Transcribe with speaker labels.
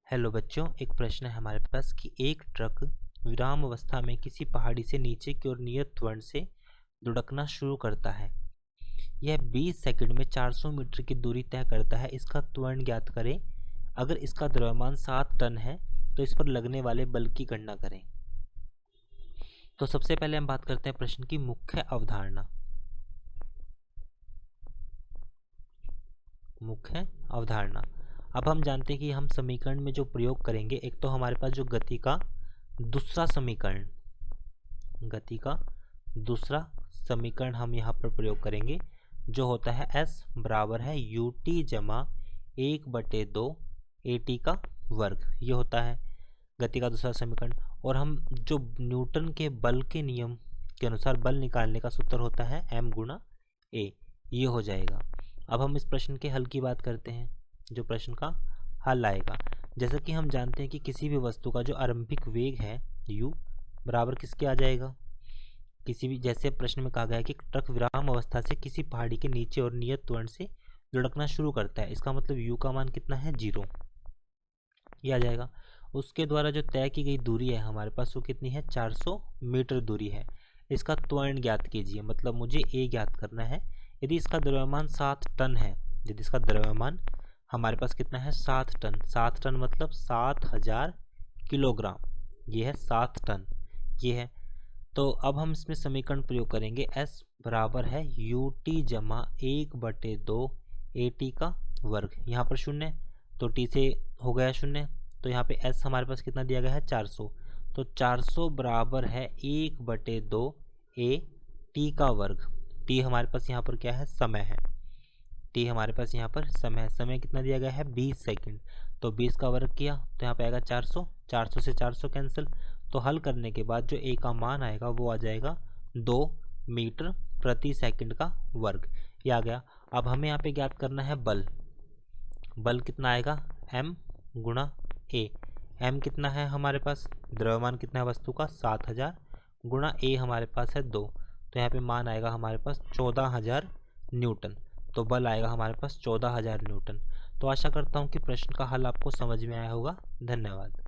Speaker 1: Hello बच्चों, एक प्रश्न है हमारे पास कि एक ट्रक विराम अवस्था में किसी पहाड़ी से नीचे की ओर नियत त्वरण से लुढ़कना शुरू करता है। यह 20 सेकंड में 400 मीटर की दूरी तय करता है। इसका त्वरण ज्ञात करें। अगर इसका द्रव्यमान 7 टन है तो इस पर लगने वाले बल की गणना करें। तो सबसे पहले हम बात करते हैं प्रश्न की मुख्य अवधारणा। अब हम जानते हैं कि हम समीकरण में जो प्रयोग करेंगे, एक तो हमारे पास जो गति का दूसरा समीकरण हम यहाँ पर प्रयोग करेंगे, जो होता है S बराबर है ut जमा 1/2 AT का वर्ग। ये होता है गति का दूसरा समीकरण। और हम जो न्यूटन के बल के नियम के अनुसार बल निकालने का सूत्र होता है M गुणा A, ये हो जाएगा। अब हम इस प्रश्न के हल की बात करते हैं। जो प्रश्न का हल आएगा, जैसा कि हम जानते हैं कि किसी भी वस्तु का जो आरंभिक वेग है u बराबर किसके आ जाएगा, किसी भी, जैसे प्रश्न में कहा गया है कि ट्रक विराम अवस्था से किसी पहाड़ी के नीचे और नियत त्वरण से लुढ़कना शुरू करता है। इसका मतलब u का मान कितना है, 0, ये आ जाएगा। उसके द्वारा जो तय की गई दूरी है हमारे पास, वो कितनी है, 400 मीटर दूरी है। इसका त्वरण ज्ञात कीजिए, मतलब मुझे a ज्ञात करना है। यदि इसका द्रव्यमान 7 टन है, यदि इसका द्रव्यमान हमारे पास कितना है, 7 टन। 7 टन मतलब 7000 किलोग्राम, ये है 7 टन, ये है। तो अब हम इसमें समीकरण प्रयोग करेंगे। S बराबर है ut जमा 1/2 AT का वर्ग। यहाँ पर शून्य, तो t से हो गया शून्य, तो यहाँ पे S हमारे पास कितना दिया गया है, 400। तो 400 बराबर है 1/2 AT का वर्ग। t हमारे पास यहाँ पर क्या है, समय है। t हमारे पास यहाँ पर समय कितना दिया गया है, 20 सेकंड। तो 20 का वर्ग किया तो यहाँ पे आएगा 400, 400 से 400 कैंसिल। तो हल करने के बाद जो a का मान आएगा वो आ जाएगा 2 मीटर प्रति सेकंड का वर्ग, ये आ गया। अब हमें यहाँ पे ज्ञात करना है बल कितना आएगा, m गुणा a। m कितना है हमारे पास, द्रव्यमान कितना है वस्तु का, 7000 गुणा a हमारे पास है 2, तो यहाँ पे मान आएगा हमारे पास 14000 न्यूटन। तो बल आएगा हमारे पास 14000 न्यूटन। तो आशा करता हूँ कि प्रश्न का हल आपको समझ में आया होगा। धन्यवाद।